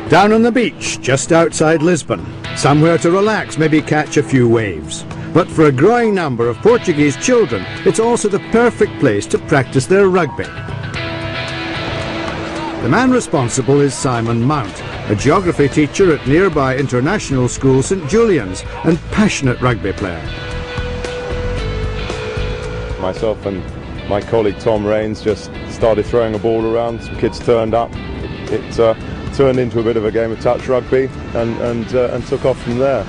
Down on the beach, just outside Lisbon. Somewhere to relax, maybe catch a few waves. But for a growing number of Portuguese children, it's also the perfect place to practice their rugby. The man responsible is Simon Mount, a geography teacher at nearby international school St Julian's and passionate rugby player. Myself and my colleague Tom Rains just started throwing a ball around. Some kids turned up. It turned into a bit of a game of touch rugby and took off from there.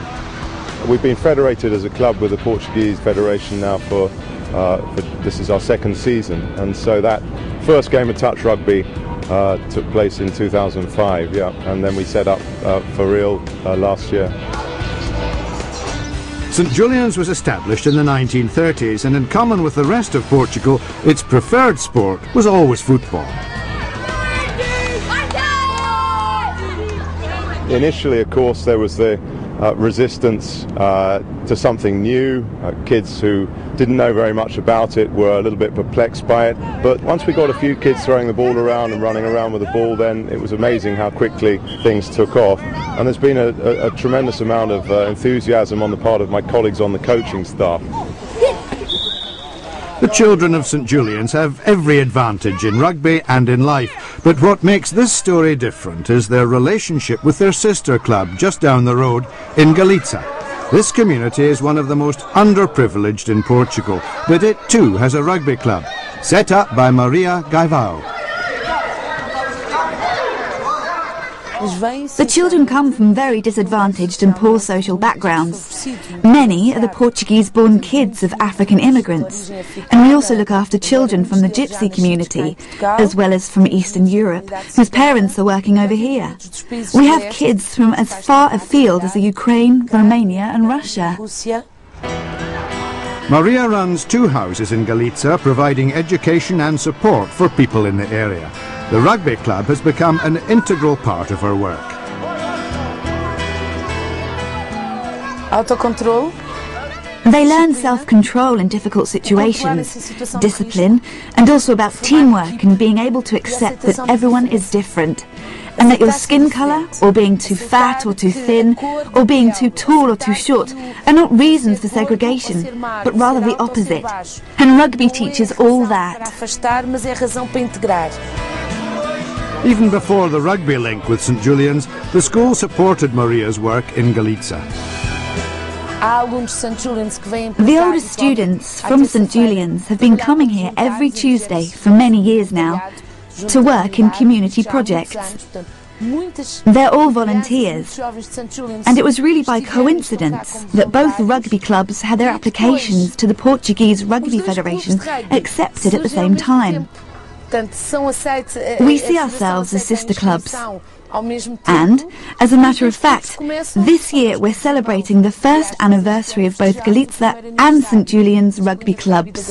We've been federated as a club with the Portuguese Federation now for this is our second season, and so that first game of touch rugby took place in 2005, yeah, and then we set up for real last year. St Julian's was established in the 1930s, and in common with the rest of Portugal, its preferred sport was always football. Initially, of course, there was the resistance to something new. Kids who didn't know very much about it were a little bit perplexed by it. But once we got a few kids throwing the ball around and running around with the ball, then it was amazing how quickly things took off. And there's been a tremendous amount of enthusiasm on the part of my colleagues on the coaching staff. The children of St Julian's have every advantage in rugby and in life, but what makes this story different is their relationship with their sister club just down the road in Galiza. This community is one of the most underprivileged in Portugal, but it too has a rugby club, set up by Maria Gaivao. The children come from very disadvantaged and poor social backgrounds. Many are the Portuguese-born kids of African immigrants, and we also look after children from the Gypsy community, as well as from Eastern Europe, whose parents are working over here. We have kids from as far afield as the Ukraine, Romania and Russia. Maria runs 2 houses in Galiza, providing education and support for people in the area. The rugby club has become an integral part of her work. Autocontrol. They learn self-control in difficult situations, discipline, and also about teamwork and being able to accept that everyone is different, and that your skin colour, or being too fat or too thin, or being too tall or too short, are not reasons for segregation, but rather the opposite. And rugby teaches all that. Even before the rugby link with St Julian's, the school supported Maria's work in Galiza. The oldest students from St Julian's have been coming here every Tuesday for many years now to work in community projects. They're all volunteers, and it was really by coincidence that both rugby clubs had their applications to the Portuguese Rugby Federation accepted at the same time. We see ourselves as sister clubs, and, as a matter of fact, this year we're celebrating the first anniversary of both Galiza and St Julian's rugby clubs.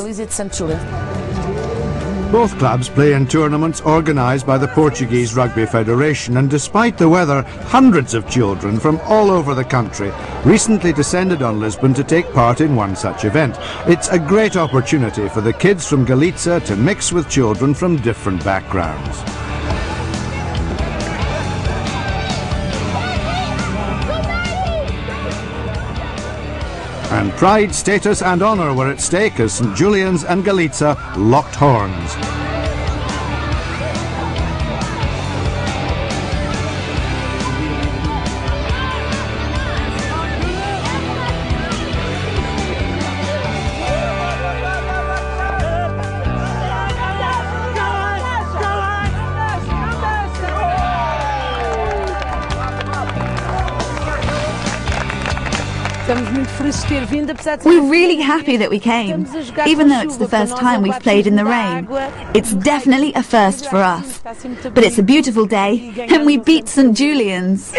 Both clubs play in tournaments organised by the Portuguese Rugby Federation, and despite the weather, hundreds of children from all over the country recently descended on Lisbon to take part in one such event. It's a great opportunity for the kids from Galiza to mix with children from different backgrounds. And pride, status and honour were at stake as St Julian's and Galiza locked horns. We're really happy that we came, even though it's the first time we've played in the rain. It's definitely a first for us. But it's a beautiful day, and we beat St Julian's.